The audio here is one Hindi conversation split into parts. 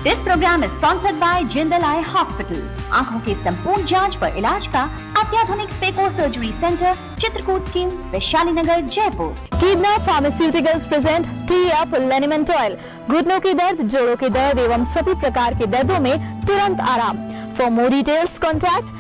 This program is sponsored by Jindal Eye Hospital. आँखों के संपूर्ण जांच पर इलाज का अत्याधुनिक phaco surgery centre, Chitrakoot scheme, Vaishali Nagar, Jaipur. कीडना pharmaceuticals present T up liniment oil. घुटनों के दर्द, जोड़ों के दर्द एवं सभी प्रकार के दर्दों में तुरंत आराम। For more details contact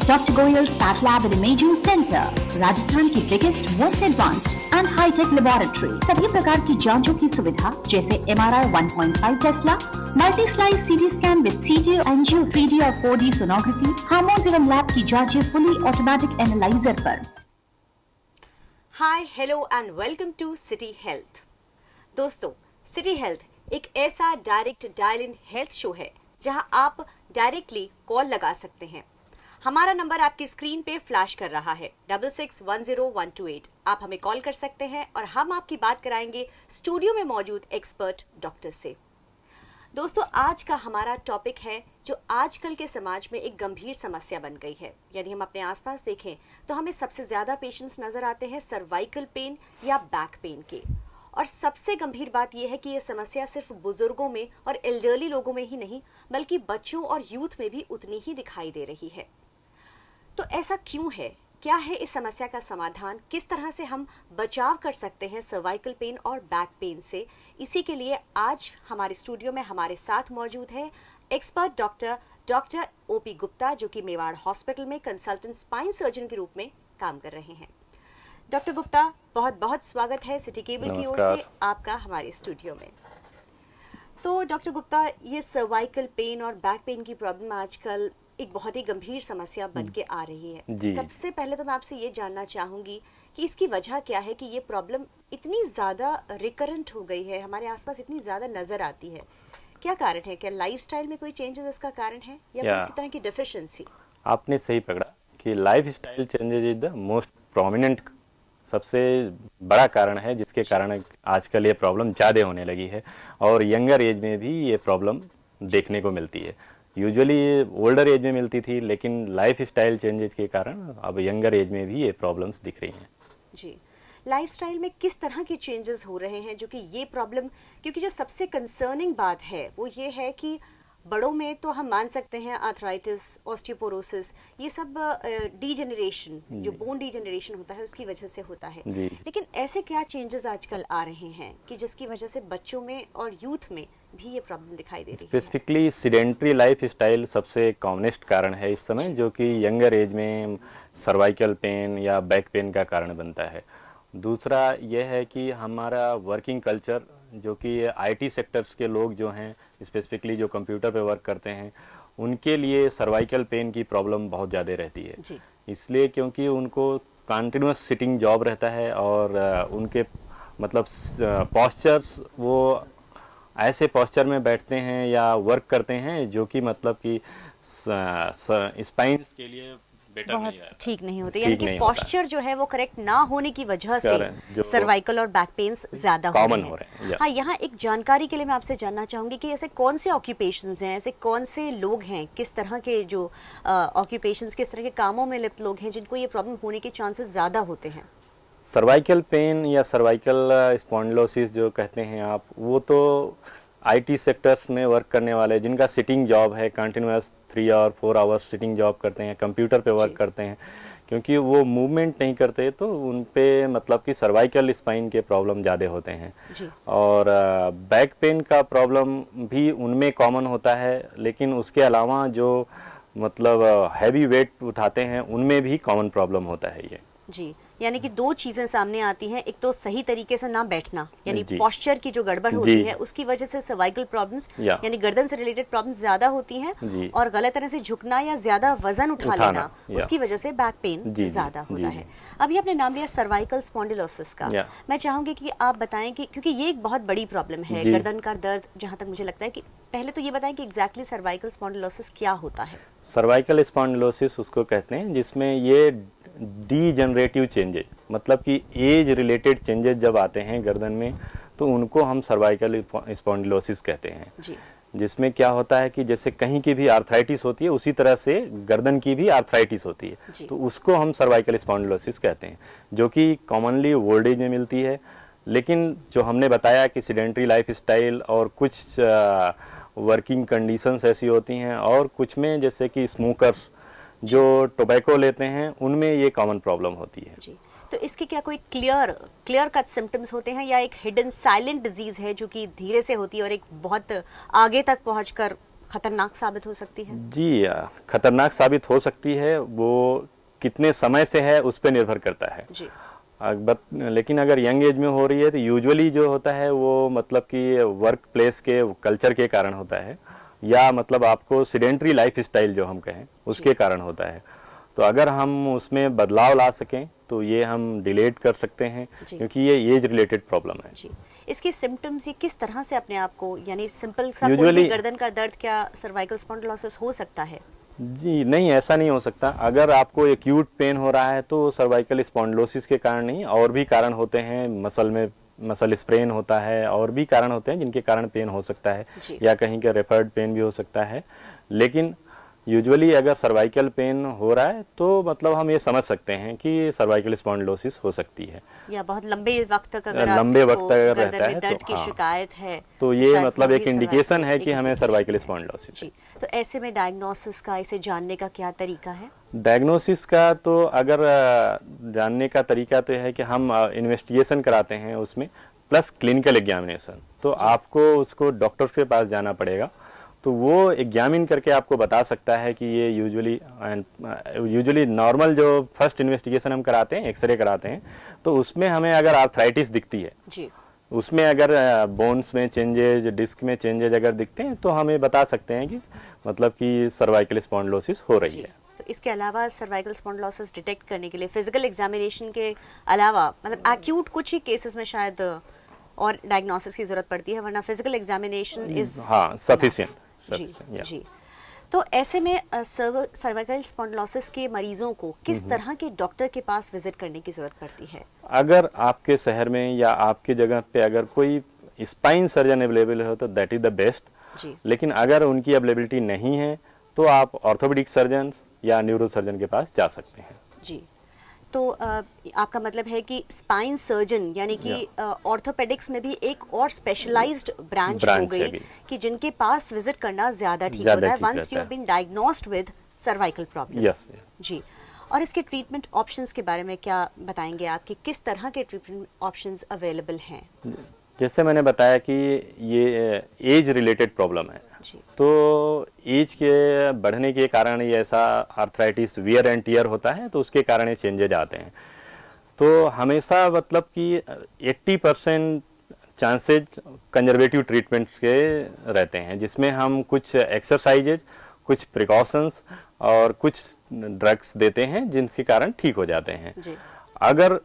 Dr. Goyal's Path Lab and Imaging Center, Rajasthan की biggest, most advanced and hi tech laboratory. सभी प्रकार की जांचों की सुविधा जैसे MRI 1.5 tesla, multi slice CT scan with CT angio, 3D और 4D सोनोग्राफी, हार्मोन्स एवं लैब की जांचें फुली ऑटोमेटिक एनालाइजर पर। Hi, hello and welcome to City Health. दोस्तों, सिटी हेल्थ एक ऐसा direct dial in health show है जहां आप डायरेक्टली कॉल लगा सकते हैं। हमारा नंबर आपकी स्क्रीन पे फ्लैश कर रहा है 66100128। आप हमें कॉल कर सकते हैं और हम आपकी बात कराएंगे स्टूडियो में मौजूद एक्सपर्ट डॉक्टर से। दोस्तों, आज का हमारा टॉपिक है जो आजकल के समाज में एक गंभीर समस्या बन गई है। यदि हम अपने आसपास देखें तो हमें सबसे ज्यादा पेशेंट्स नजर आते हैं सर्वाइकल पेन या बैक पेन के। और सबसे गंभीर बात यह है कि यह समस्या सिर्फ बुजुर्गों में और एल्डरली लोगों में ही नहीं बल्कि बच्चों और यूथ में भी उतनी ही दिखाई दे रही है। तो ऐसा क्यों है? क्या है इस समस्या का समाधान? किस तरह से हम बचाव कर सकते हैं सर्वाइकल पेन और बैक पेन से? इसी के लिए आज हमारे स्टूडियो में हमारे साथ मौजूद है एक्सपर्ट डॉक्टर OP गुप्ता, जो कि मेवाड़ हॉस्पिटल में कंसल्टेंट स्पाइन सर्जन के रूप में काम कर रहे हैं। डॉक्टर गुप्ता, बहुत बहुत स्वागत है सिटी केबल की ओर से आपका हमारे स्टूडियो में। तो डॉक्टर गुप्ता, ये सर्वाइकल पेन और बैक पेन की प्रॉब्लम आजकल एक बहुत ही गंभीर समस्या बन के आ रही है। सबसे पहले तो मैं आपसे ये जानना चाहूंगी कि इसकी वजह क्या है कि ये प्रॉब्लम इतनी ज्यादा रिकरेंट हो गई है, हमारे आसपास इतनी ज्यादा नजर आती है। क्या कारण है? क्या लाइफस्टाइल में कोई चेंजेस इसका कारण है या किसी तरह की डेफिशिएंसी? आपने सही पकड़ा कि lifestyle changes is the most prominent, सबसे बड़ा कारण है जिसके कारण आजकल ये प्रॉब्लम ज़्यादा होने लगी है और यंगर एज में भी ये प्रॉब्लम देखने को मिलती है। यूजुअली ये ओल्डर एज में मिलती थी, लेकिन लाइफ स्टाइल चेंजेस के कारण अब यंगर एज में भी ये प्रॉब्लम्स दिख रही हैं। जी, लाइफस्टाइल में किस तरह के चेंजेस हो रहे हैं जो कि ये प्रॉब्लम, क्योंकि जो सबसे कंसर्निंग बात है वो ये है कि बड़ों में तो हम मान सकते हैं आर्थराइटिस, ऑस्टियोपोरोसिस, ये सब डीजेनरेशन, जो बोन डीजेनरेशन होता है उसकी वजह से होता है। लेकिन ऐसे क्या चेंजेस आजकल आ रहे हैं कि जिसकी वजह से बच्चों में और यूथ में भी ये प्रॉब्लम दिखाई दे रही है? स्पेसिफिकली सीडेंट्री लाइफ स्टाइल सबसे कॉमनेस्ट कारण है इस समय, जो कि यंगर एज में सर्वाइकल पेन या बैक पेन का कारण बनता है। दूसरा यह है कि हमारा वर्किंग कल्चर, जो कि IT सेक्टर्स के लोग जो हैं, स्पेसिफिकली जो कंप्यूटर पे वर्क करते हैं, उनके लिए सर्वाइकल पेन की प्रॉब्लम बहुत ज़्यादा रहती है। इसलिए क्योंकि उनको कंटिन्यूस सिटिंग जॉब रहता है और उनके मतलब पॉस्चर्स, वो ऐसे पॉस्चर में बैठते हैं या वर्क करते हैं जो कि मतलब कि स्पाइन के लिए बेटर बहुत नहीं ठीक नहीं होते, यानी कि पॉस्चर जो है वो करेक्ट ना होने की वजह से सर्वाइकल और बैक पेन्स ज्यादा कॉमन हो रहे हैं। हाँ, यहाँ एक जानकारी के लिए मैं आपसे जानना चाहूंगी कि ऐसे कौन से ऑक्यूपेशंस हैं, ऐसे कौन से लोग हैं, किस तरह के जो ऑक्यूपेशंस, किस तरह के कामों में लिप्त लोग हैं जिनको ये प्रॉब्लम होने के चांसेस ज्यादा होते हैं? सर्वाइकल पेन या सर्वाइकल स्पॉन्डिलोसिस जो कहते हैं आप, वो तो IT सेक्टर्स में वर्क करने वाले जिनका सिटिंग जॉब है, कंटिन्यूस 3 और 4 आवर्स सिटिंग जॉब करते हैं, कंप्यूटर पे वर्क करते हैं, क्योंकि वो मूवमेंट नहीं करते तो उन पे मतलब कि सर्वाइकल स्पाइन के प्रॉब्लम ज़्यादा होते हैं। और बैक पेन का प्रॉब्लम भी उनमें कॉमन होता है, लेकिन उसके अलावा जो मतलब हैवी वेट उठाते हैं उनमें भी कॉमन प्रॉब्लम होता है ये। जी, यानी कि दो चीजें सामने आती हैं। एक तो सही तरीके से ना बैठना, यानी पोस्चर की जो गड़बड़ होती है उसकी वजह से सर्वाइकल प्रॉब्लम्स यानी गर्दन से रिलेटेड प्रॉब्लम्स ज्यादा होती हैं, और गलत तरह से झुकना या ज्यादा वजन उठा लेना उसकी वजह से बैक पेन ज्यादा होता है। अभी आपने नाम लिया सर्वाइकल स्पॉन्डिलोसिस का, मैं चाहूंगी कि आप बताएं कि क्योंकि ये एक बहुत बड़ी प्रॉब्लम है, गर्दन का दर्द, जहां तक मुझे लगता है कि पहले तो ये बताएं कि एग्जैक्टली सर्वाइकल स्पॉन्डिलोसिस क्या होता है? सर्वाइकल स्पॉन्डिलोसिस उसको कहते हैं जिसमें ये डीजनरेटिव चेंजेज, मतलब कि एज रिलेटेड चेंजेस जब आते हैं गर्दन में तो उनको हम सर्वाइकल स्पॉन्डिलोसिस कहते हैं। जिसमें क्या होता है कि जैसे कहीं की भी आर्थराइटिस होती है उसी तरह से गर्दन की भी आर्थराइटिस होती है, तो उसको हम सर्वाइकल स्पॉन्डिलोसिस कहते हैं, जो कि कॉमनली ओल्ड एज में मिलती है। लेकिन जो हमने बताया कि सीडेंट्री लाइफ स्टाइल और कुछ वर्किंग कंडीशंस ऐसी होती हैं, और कुछ में जैसे कि स्मोकर्स जो टोबैको लेते हैं उनमें ये कॉमन प्रॉब्लम होती है। जी, तो इसके क्या कोई क्लियर कट सिम्टम्स होते हैं, या एक हिडन साइलेंट डिजीज है जो कि धीरे से होती है और एक बहुत आगे तक पहुंचकर खतरनाक साबित हो सकती है? जी, खतरनाक साबित हो सकती है, वो कितने समय से है उस पर निर्भर करता है जी। लेकिन अगर यंग एज में हो रही है तो यूजुअली जो होता है वो मतलब कि वर्क प्लेस के कल्चर के कारण होता है, या मतलब आपको सीडेंट्री लाइफ स्टाइल जो हम कहें उसके कारण होता है। तो अगर हम उसमें बदलाव ला सकें तो ये हम डिलेट कर सकते हैं, क्योंकि ये एज रिलेटेड प्रॉब्लम है। जी, इसके सिम्टम्स ये किस तरह से अपने आप को, यानी सिंपल सा कोई भी गर्दन का दर्द क्या सर्वाइकल स्पॉन्डिलोसिस हो सकता है? जी नहीं, ऐसा नहीं हो सकता। अगर आपको एक्यूट पेन हो रहा है तो सर्वाइकल स्पॉन्डिलोसिस के कारण नहीं, और भी कारण होते हैं, मसल स्प्रेन होता है, और भी कारण होते हैं जिनके कारण पेन हो सकता है, या कहीं का रेफर्ड पेन भी हो सकता है। लेकिन यूजुअली अगर सर्वाइकल पेन हो रहा है तो मतलब हम ये समझ सकते हैं कि सर्वाइकल स्पॉन्डिलोसिस हो सकती है, या बहुत लंबे वक्त तक अगर रहता है दर्द की शिकायत है तो ये मतलब एक इंडिकेशन है कि हमें सर्वाइकल स्पॉन्डिलोसिस है। तो ऐसे में डायग्नोसिस का, इसे जानने का क्या तरीका है? डायग्नोसिस का तो अगर जानने का तरीका तो है कि हम इन्वेस्टिगेशन कराते हैं उसमें, प्लस क्लिनिकल एग्जामिनेशन। तो आपको उसको डॉक्टर के पास जाना पड़ेगा, तो वो एग्जामिन करके आपको बता सकता है कि ये यूजुअली नॉर्मल जो फर्स्ट इन्वेस्टिगेशन हम कराते हैं, एक्सरे कराते हैं, तो उसमें हमें अगर आर्थराइटिस दिखती है जी, उसमें अगर बोन्स में चेंजेज, डिस्क में चेंजेज अगर दिखते हैं तो हमें बता सकते हैं कि मतलब कि सर्वाइकल स्पॉन्डिलोसिस हो रही है। तो इसके अलावा सर्वाइकल स्पॉन्डिलोसिस डिटेक्ट करने के लिए फिजिकल एग्जामिनेशन के अलावा, मतलब एक्यूट कुछ ही केसेस में शायद और डायग्नोसिस की जरूरत पड़ती है, वरना फिजिकल एग्जामिनेशन इज सफिशिएंट। जी, तो ऐसे में सर्वाइकल स्पॉन्डिलोसिस के मरीजों को किस तरह के डॉक्टर के पास विजिट करने की जरूरत पड़ती है? अगर आपके शहर में या आपकी जगह पे अगर कोई स्पाइन सर्जन अवेलेबल हो तो दैट इज द बेस्ट। लेकिन अगर उनकी अवेलेबिलिटी नहीं है तो आप ऑर्थोपेडिक सर्जन या न्यूरो सर्जन के पास जा सकते हैं। जी, तो आपका मतलब है कि स्पाइन सर्जन यानी कि ऑर्थोपेडिक्स में भी एक और स्पेशलाइज्ड ब्रांच हो गई कि जिनके पास विजिट करना ज्यादा ठीक होता है once you have been diagnosed with cervical problem. जी, और इसके ट्रीटमेंट ऑप्शंस के बारे में क्या बताएंगे आप कि किस तरह के ट्रीटमेंट ऑप्शंस अवेलेबल हैं? जैसे मैंने बताया कि ये एज रिलेटेड प्रॉब्लम है, तो एज के बढ़ने के कारण ये ऐसा आर्थराइटिस वियर एंड टियर होता है, तो उसके कारण ये चेंजेज आते हैं। तो हमेशा मतलब कि 80% चांसेज कंजर्वेटिव ट्रीटमेंट के रहते हैं, जिसमें हम कुछ एक्सरसाइजेज, कुछ प्रिकॉशंस और कुछ ड्रग्स देते हैं जिनके कारण ठीक हो जाते हैं। अगर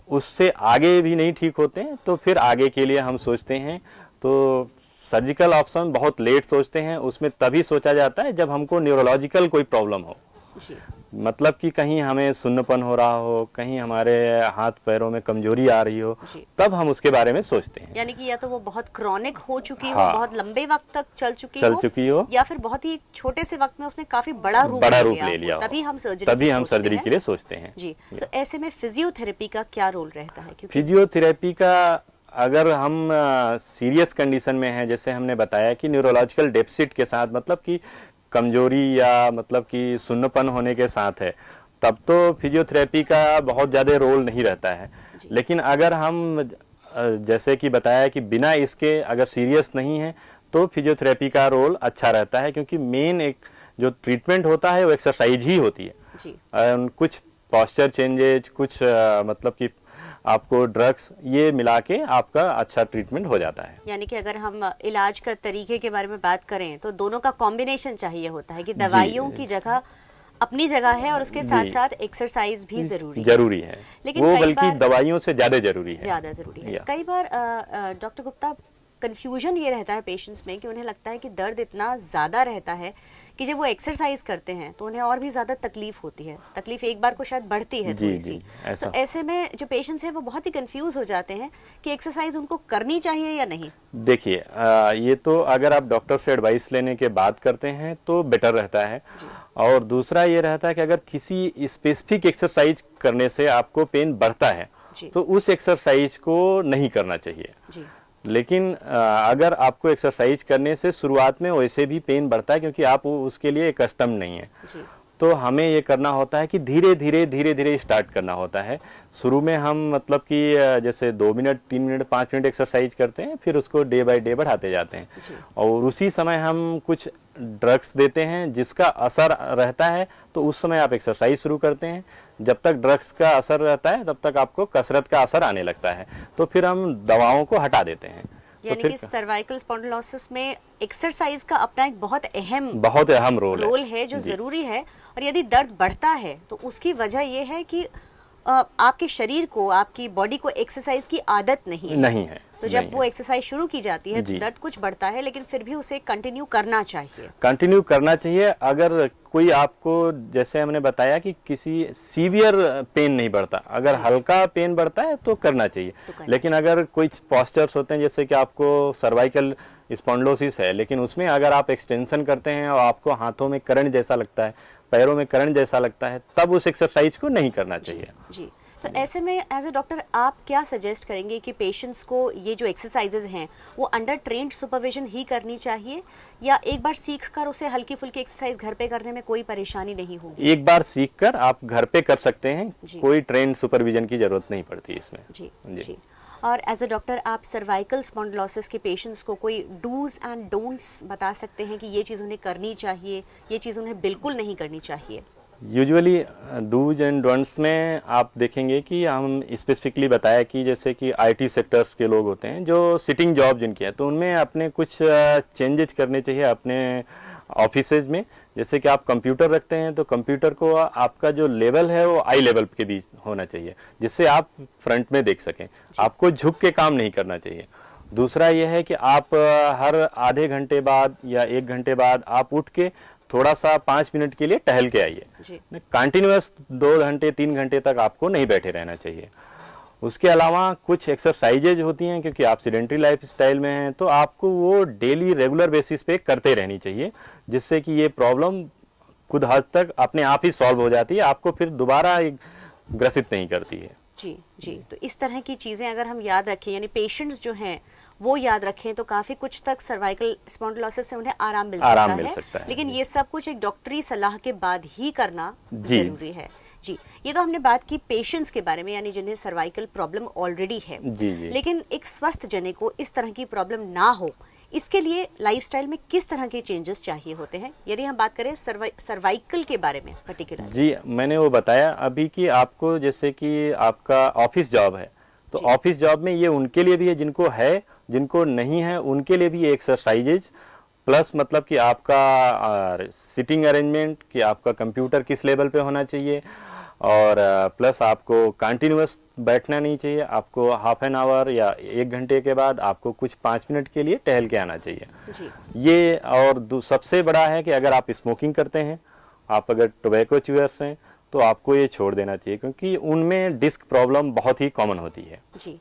उससे आगे भी नहीं ठीक होते हैं तो फिर आगे के लिए हम सोचते हैं, तो सर्जिकल ऑप्शन बहुत लेट सोचते हैं, उसमें तभी सोचा जाता है जब हमको न्यूरोलॉजिकल कोई प्रॉब्लम हो जी। मतलब कि कहीं हमें सुन्नपन हो रहा हो, कहीं हमारे हाथ पैरों में कमजोरी आ रही हो, तब हम उसके बारे में सोचते हैं। यानी कि या तो वो बहुत क्रॉनिक हो चुकी हो, बहुत लंबे वक्त तक चल चुकी हो, या फिर बहुत ही छोटे से वक्त में उसने काफी बड़ा रूप ले लिया, तभी हम सर्जरी के लिए सोचते हैं जी। तो ऐसे में फिजियोथेरेपी का क्या रोल रहता है? फिजियोथेरेपी का अगर हम सीरियस कंडीशन में है, जैसे हमने बताया कि न्यूरोलॉजिकल डेफिसिट के साथ, मतलब कि कमजोरी या मतलब कि सुन्नपन होने के साथ है, तब तो फिजियोथेरेपी का बहुत ज़्यादा रोल नहीं रहता है। लेकिन अगर हम जैसे कि बताया कि बिना इसके अगर सीरियस नहीं है तो फिजियोथेरेपी का रोल अच्छा रहता है, क्योंकि मेन एक जो ट्रीटमेंट होता है वो एक्सरसाइज ही होती है जी। कुछ पॉस्चर चेंजेज, कुछ मतलब कि आपको ड्रग्स, ये मिला के आपका अच्छा ट्रीटमेंट हो जाता है। यानी कि अगर हम इलाज का तरीके के बारे में बात करें तो दोनों का कॉम्बिनेशन चाहिए होता है कि दवाइयों की जगह अपनी जगह है और उसके साथ साथ एक्सरसाइज भी जरूरी है। लेकिन वो बल्कि दवाइयों से ज्यादा जरूरी है। कई बार डॉक्टर गुप्ता कंफ्यूजन ये रहता है पेशेंट्स में कि उन्हें लगता है कि दर्द इतना ज्यादा रहता है कि जब वो एक्सरसाइज करते हैं तो उन्हें और भी ज्यादा तकलीफ होती है, तकलीफ एक बार को शायद बढ़ती है थोड़ी सी। तो ऐसे में जो पेशेंट्स हैं वो बहुत ही कंफ्यूज हो जाते हैं कि एक्सरसाइज उनको करनी चाहिए या नहीं। देखिए, ये तो अगर आप डॉक्टर से एडवाइस लेने के बाद करते हैं तो बेटर रहता है, और दूसरा ये रहता है कि अगर किसी स्पेसिफिक एक्सरसाइज करने से आपको पेन बढ़ता है जी। तो उस एक्सरसाइज को नहीं करना चाहिए। जी। लेकिन अगर आपको एक्सरसाइज करने से शुरुआत में वैसे भी पेन बढ़ता है, क्योंकि आप उसके लिए कस्टम नहीं है, जी। तो हमें ये करना होता है कि धीरे धीरे स्टार्ट करना होता है। शुरू में हम मतलब कि जैसे 2 मिनट 3 मिनट 5 मिनट एक्सरसाइज करते हैं, फिर उसको डे बाय डे बढ़ाते जाते हैं। जी। और उसी समय हम कुछ ड्रग्स देते हैं जिसका असर रहता है, तो उस समय आप एक्सरसाइज शुरू करते हैं। जब तक ड्रग्स का असर रहता है तब तक आपको कसरत का असर आने लगता है, तो फिर हम दवाओं को हटा देते हैं। यानी कि सर्वाइकल स्पॉन्डिलोसिस में एक्सरसाइज का अपना एक बहुत अहम रोल है जो जरूरी है। और यदि दर्द बढ़ता है तो उसकी वजह यह है कि आपके शरीर को, आपकी बॉडी को एक्सरसाइज की आदत नहीं है। तो जब वो एक्सरसाइज शुरू की जाती है तो दर्द कुछ बढ़ता है, लेकिन फिर भी उसे कंटिन्यू करना चाहिए। अगर कोई आपको, जैसे हमने बताया कि किसी सीवियर पेन नहीं बढ़ता, अगर हल्का पेन बढ़ता है तो करना चाहिए। लेकिन अगर कोई पोस्चर्स होते हैं, जैसे कि आपको सर्वाइकल स्पॉन्डिलोसिस है, लेकिन उसमें अगर आप एक्सटेंशन करते हैं और आपको हाथों में करंट जैसा लगता है, पैरों में करंट जैसा लगता है, तब उस एक्सरसाइज को नहीं करना चाहिए। जी। तो ऐसे में एज ए डॉक्टर आप क्या सजेस्ट करेंगे कि पेशेंट्स को ये जो एक्सरसाइजेज हैं वो अंडर ट्रेन्ड सुपरविजन ही करनी चाहिए, या एक बार सीखकर उसे हल्की फुल्की एक्सरसाइज घर पे करने में कोई परेशानी नहीं होगी? एक बार सीखकर आप घर पे कर सकते हैं, कोई ट्रेन्ड सुपरविजन की जरूरत नहीं पड़ती इसमें। जी। और एज ए डॉक्टर आप सर्वाइकल स्पॉन्डिलोसिस के पेशेंट्स को कोई डूज एंड डोंट्स बता सकते हैं कि ये चीज़ उन्हें करनी चाहिए, ये चीज़ उन्हें बिल्कुल नहीं करनी चाहिए? यूजुअली डूज एंड डोंट्स में आप देखेंगे कि हम स्पेसिफिकली बताया कि जैसे कि आईटी सेक्टर्स के लोग होते हैं जो सिटिंग जॉब जिनकी है, तो उनमें अपने कुछ चेंजेस करने चाहिए अपने ऑफिसेज में। जैसे कि आप कंप्यूटर रखते हैं तो कंप्यूटर को आपका जो लेवल है वो आई लेवल के बीच होना चाहिए, जिससे आप फ्रंट में देख सकें। आपको झुक के काम नहीं करना चाहिए। दूसरा यह है कि आप हर आधे घंटे बाद या 1 घंटे बाद आप उठ के थोड़ा सा 5 मिनट के लिए टहल के आइए। कंटिन्यूअस 2 घंटे 3 घंटे तक आपको नहीं बैठे रहना चाहिए। उसके अलावा कुछ एक्सरसाइजेज होती हैं, क्योंकि आप सीडेंटरी लाइफ स्टाइल में हैं, तो आपको वो डेली रेगुलर बेसिस पे करते रहनी चाहिए, जिससे कि ये प्रॉब्लम खुद हद तक अपने आप ही सॉल्व हो जाती है, आपको फिर दोबारा ग्रसित नहीं करती है। जी। तो इस तरह की चीज़ें अगर हम याद रखें, यानी पेशेंट्स जो हैं वो याद रखें, तो काफ़ी कुछ तक सर्वाइकल स्पॉन्डिलोसिस से उन्हें आराम मिल सकता है। लेकिन ये सब कुछ एक डॉक्टरी सलाह के बाद ही करना जरूरी है। जी। ये तो हमने बात की पेशेंट्स के बारे में, यानी जिन्हें सर्वाइकल प्रॉब्लम ऑलरेडी है। जी। लेकिन एक स्वस्थ जने को इस तरह की प्रॉब्लम ना हो, इसके लिए लाइफस्टाइल में किस तरह के चेंजेस चाहिए होते हैं, यदि हम बात करें सर्वाइकल के बारे में पर्टिकुलर? जी, मैंने वो बताया अभी कि आपको, जैसे कि आपका ऑफिस जॉब है, तो ऑफिस जॉब में ये उनके लिए भी है जिनको है, जिनको नहीं है उनके लिए भी एक्सरसाइजेज प्लस मतलब कि आपका सिटिंग अरेंजमेंट, कि आपका कंप्यूटर किस लेवल पे होना चाहिए, और प्लस आपको कंटिन्यूअस बैठना नहीं चाहिए, आपको हाफ एन आवर या 1 घंटे के बाद आपको कुछ 5 मिनट के लिए टहल के आना चाहिए। जी। ये और सबसे बड़ा है कि अगर आप स्मोकिंग करते हैं, आप अगर टोबैको च्यूअर्स हैं, तो आपको ये छोड़ देना चाहिए, क्योंकि उनमें डिस्क प्रॉब्लम बहुत ही कॉमन होती है। जी।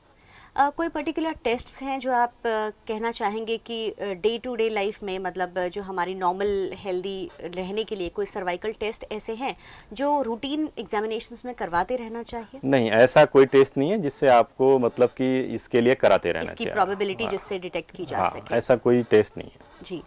कोई पर्टिकुलर टेस्ट्स हैं जो आप कहना चाहेंगे कि डे टू डे लाइफ में, मतलब जो हमारी नॉर्मल हेल्दी रहने के लिए कोई सर्वाइकल टेस्ट ऐसे हैं जो रूटीन एग्जामिनेशंस में करवाते रहना चाहिए? नहीं, ऐसा कोई टेस्ट नहीं है जिससे आपको मतलब कि इसके लिए कराते रहना चाहिए, इसकी प्रोबेबिलिटी जिससे डिटेक्ट की जा सके। ऐसा कोई टेस्ट नहीं है। जी।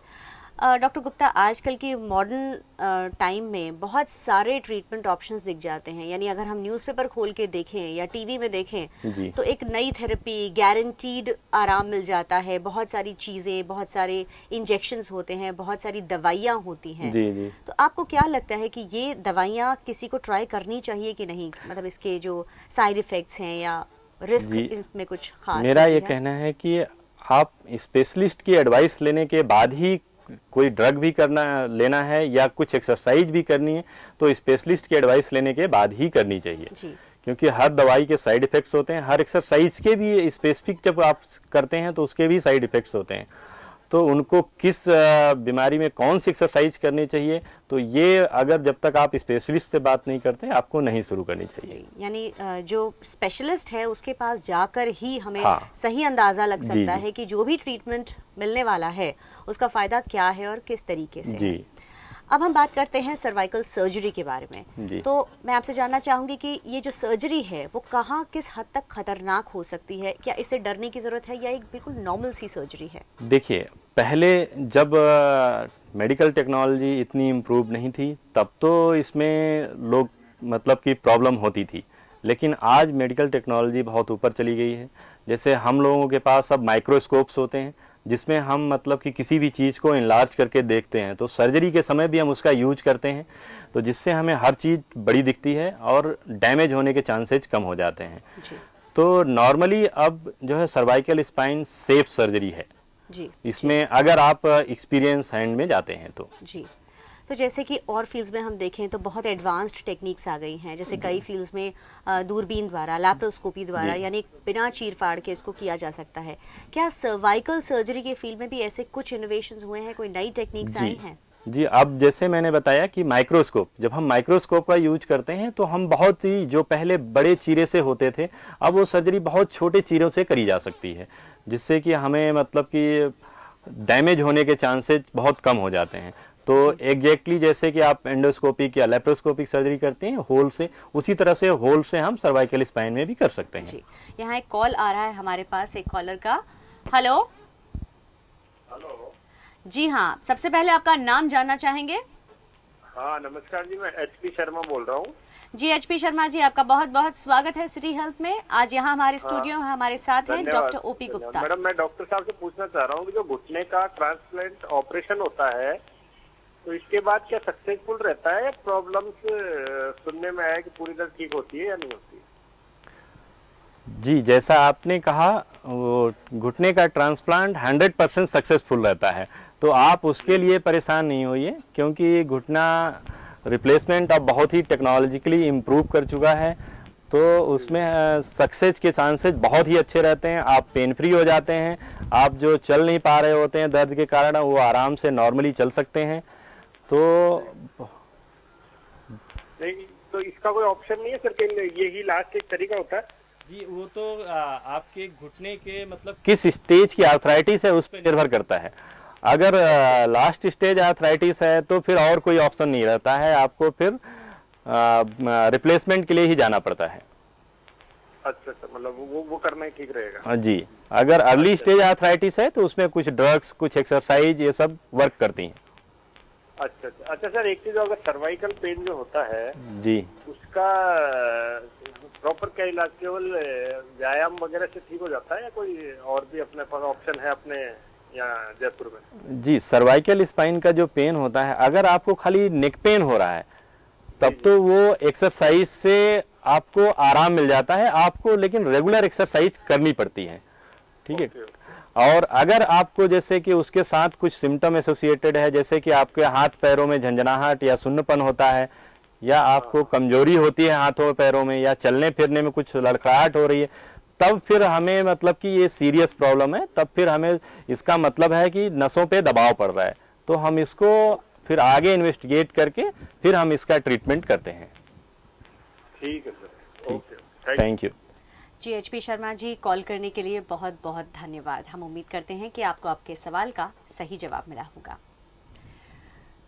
डॉक्टर गुप्ता, आजकल की मॉडर्न टाइम में बहुत सारे ट्रीटमेंट ऑप्शंस दिख जाते हैं, यानी अगर हम न्यूज़पेपर खोल के देखें या टीवी में देखें तो एक नई थेरेपी, गारंटीड आराम मिल जाता है, बहुत सारी चीज़ें, बहुत सारे इंजेक्शंस होते हैं, बहुत सारी दवाइयाँ होती हैं। जी। तो आपको क्या लगता है कि ये दवाइयाँ किसी को ट्राई करनी चाहिए कि नहीं? मतलब इसके जो साइड इफ़ेक्ट्स हैं या रिस्क में कुछ खास? मेरा ये कहना है कि आप स्पेशलिस्ट की एडवाइस लेने के बाद ही कोई ड्रग भी लेना है या कुछ एक्सरसाइज भी करनी है, तो स्पेशलिस्ट की एडवाइस लेने के बाद ही करनी चाहिए। क्योंकि हर दवाई के साइड इफेक्ट्स होते हैं, हर एक्सरसाइज के भी स्पेसिफिक जब आप करते हैं तो उसके भी साइड इफेक्ट्स होते हैं, तो उनको किस बीमारी में कौन सी एक्सरसाइज करनी चाहिए, तो ये अगर जब तक आप स्पेशलिस्ट से बात नहीं करते आपको नहीं शुरू करनी चाहिए। यानी जो स्पेशलिस्ट है उसके पास जाकर ही हमें सही अंदाजा लग सकता है कि जो भी ट्रीटमेंट मिलने वाला है उसका फायदा क्या है और किस तरीके से। जी। अब हम बात करते हैं सर्वाइकल सर्जरी के बारे में। जी। तो मैं आपसे जानना चाहूंगी कि ये जो सर्जरी है वो कहाँ किस हद तक खतरनाक हो सकती है, क्या इससे डरने की ज़रूरत है या एक बिल्कुल नॉर्मल सी सर्जरी है? देखिए, पहले जब मेडिकल टेक्नोलॉजी इतनी इम्प्रूव नहीं थी तब तो इसमें लोग मतलब कि प्रॉब्लम होती थी, लेकिन आज मेडिकल टेक्नोलॉजी बहुत ऊपर चली गई है। जैसे हम लोगों के पास अब माइक्रोस्कोप्स होते हैं जिसमें हम मतलब कि किसी भी चीज़ को इनलार्ज करके देखते हैं, तो सर्जरी के समय भी हम उसका यूज करते हैं, तो जिससे हमें हर चीज़ बड़ी दिखती है और डैमेज होने के चांसेज कम हो जाते हैं। जी। तो नॉर्मली अब जो है सर्वाइकल स्पाइन सेफ सर्जरी है जी। इसमें, अगर आप एक्सपीरियंस हैंड में जाते हैं तो। जी। तो जैसे कि और फील्ड्स में हम देखें तो बहुत एडवांस्ड टेक्निक्स आ गई हैं, जैसे कई फील्ड्स में दूरबीन द्वारा, लैप्रोस्कोपी द्वारा, यानी बिना चीर फाड़ के इसको किया जा सकता है। क्या सर्वाइकल सर्जरी के फील्ड में भी ऐसे कुछ इनोवेशंस हुए हैं, कोई नई टेक्निक्स आई हैं? जी, अब जैसे मैंने बताया कि माइक्रोस्कोप, जब हम माइक्रोस्कोप का यूज करते हैं तो हम बहुत ही, जो पहले बड़े चीरे से होते थे, अब वो सर्जरी बहुत छोटे चीरों से करी जा सकती है, जिससे कि हमें मतलब कि डैमेज होने के चांसेस बहुत कम हो जाते हैं। तो एग्जैक्टली जैसे कि आप एंडोस्कोपिक या लेप्रोस्कोपिक सर्जरी करते हैं होल से, उसी तरह से होल से हम सर्वाइकल स्पाइन में भी कर सकते हैं। जी। यहाँ एक कॉल आ रहा है हमारे पास, एक कॉलर का। हेलो। जी हाँ, सबसे पहले आपका नाम जानना चाहेंगे? हाँ नमस्कार जी, मैं एचपी शर्मा बोल रहा हूँ। जी एचपी शर्मा जी, आपका बहुत बहुत स्वागत है सिटी हेल्थ में। आज यहाँ हमारे स्टूडियो में हमारे साथ हैं डॉक्टर ओपी गुप्ता। मैडम, मैं डॉक्टर साहब से पूछना चाह रहा हूँ कि जो घुटने का ट्रांसप्लांट ऑपरेशन होता है तो इसके बाद क्या सक्सेसफुल रहता है, या प्रॉब्लम्स सुनने में आया कि पूरी तरह ठीक होती है या नहीं होती है? जी, जैसा आपने कहा, वो घुटने का ट्रांसप्लांट 100% सक्सेसफुल रहता है, तो आप उसके लिए परेशान नहीं होइए, क्योंकि घुटना रिप्लेसमेंट अब बहुत ही टेक्नोलॉजिकली इम्प्रूव कर चुका है, तो उसमें सक्सेस के चांसेस बहुत ही अच्छे रहते हैं। आप पेन फ्री हो जाते हैं, आप जो चल नहीं पा रहे होते हैं दर्द के कारण, वो आराम से नॉर्मली चल सकते हैं। तो नहीं, तो इसका कोई ऑप्शन नहीं है सर, यही लास्ट एक तरीका होता है? जी, वो तो आपके घुटने के मतलब किस स्टेज की आर्थराइटिस है उस पर निर्भर करता है। अगर लास्ट स्टेज आर्थराइटिस है तो फिर और कोई ऑप्शन नहीं रहता है, आपको फिर रिप्लेसमेंट के लिए ही जाना पड़ता है। अच्छा, मतलब वो करना ही ठीक रहेगा? जी, अगर अर्ली स्टेज आर्थराइटिस है तो उसमें कुछ ड्रग्स, कुछ एक्सरसाइज, ये सब वर्क करती हैं। अच्छा सर, एक चीज, अगर सर्वाइकल पेन जो होता है जी, उसका प्रॉपर क्या इलाज, केवल व्यायाम वगैरह से ठीक हो जाता है या कोई और भी अपने पास ऑप्शन है अपने यहाँ जयपुर में? जी, सर्वाइकल स्पाइन का जो पेन होता है, अगर आपको खाली नेक पेन हो रहा है तब तो वो एक्सरसाइज से आपको आराम मिल जाता है, आपको लेकिन रेगुलर एक्सरसाइज करनी पड़ती है, ठीक है। और अगर आपको जैसे कि उसके साथ कुछ सिम्टम एसोसिएटेड है, जैसे कि आपके हाथ पैरों में झंझनाहट या सुन्नपन होता है, या आपको कमजोरी होती है हाथों पैरों में, या चलने फिरने में कुछ लड़खड़ाहट हो रही है, तब फिर हमें मतलब कि ये सीरियस प्रॉब्लम है, तब फिर हमें इसका मतलब है कि नसों पे दबाव पड़ रहा है, तो हम इसको फिर आगे इन्वेस्टिगेट करके फिर हम इसका ट्रीटमेंट करते हैं। ठीक है सर, ओके, थैंक यू। जी एचपी शर्मा जी, कॉल करने के लिए बहुत बहुत धन्यवाद। हम उम्मीद करते हैं कि आपको आपके सवाल का सही जवाब मिला होगा।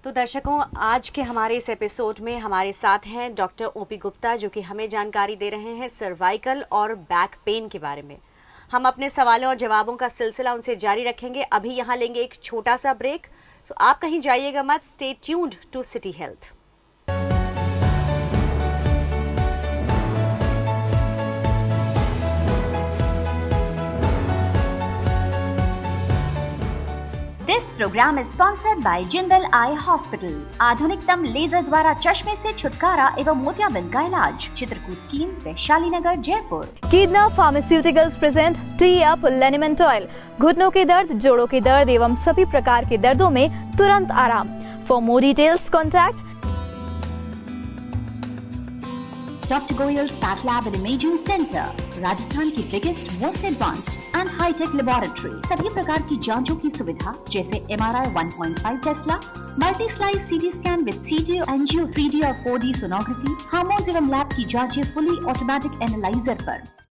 तो दर्शकों, आज के हमारे इस एपिसोड में हमारे साथ हैं डॉक्टर ओपी गुप्ता, जो कि हमें जानकारी दे रहे हैं सर्वाइकल और बैक पेन के बारे में। हम अपने सवालों और जवाबों का सिलसिला उनसे जारी रखेंगे। अभी यहाँ लेंगे एक छोटा सा ब्रेक, सो आप कहीं जाइएगा मत। Stay tuned to City Health. This programme is sponsored by Jindal eye hospital. आधुनिकतम लेजर द्वारा चश्मे से छुटकारा एवं मोतियाबिंद का इलाज, चित्रकूट स्कीम, वैशाली नगर, जयपुर। कीदना pharmaceuticals present T up liniment oil. घुटनों के दर्द, जोड़ों के दर्द एवं सभी प्रकार के दर्दों में तुरंत आराम। For more details contact Dr. Goyal's Path Lab and Imaging Center, Rajasthan की biggest, most advanced and hi tech laboratory. सभी प्रकार की जांचों की सुविधा जैसे MRI 1.5 tesla, multi slice CT scan with CT, angio, 3D और 4D सोनोग्राफी, हार्मोन्स एवं लैब की जांचें फुली ऑटोमेटिक एनालाइजर पर।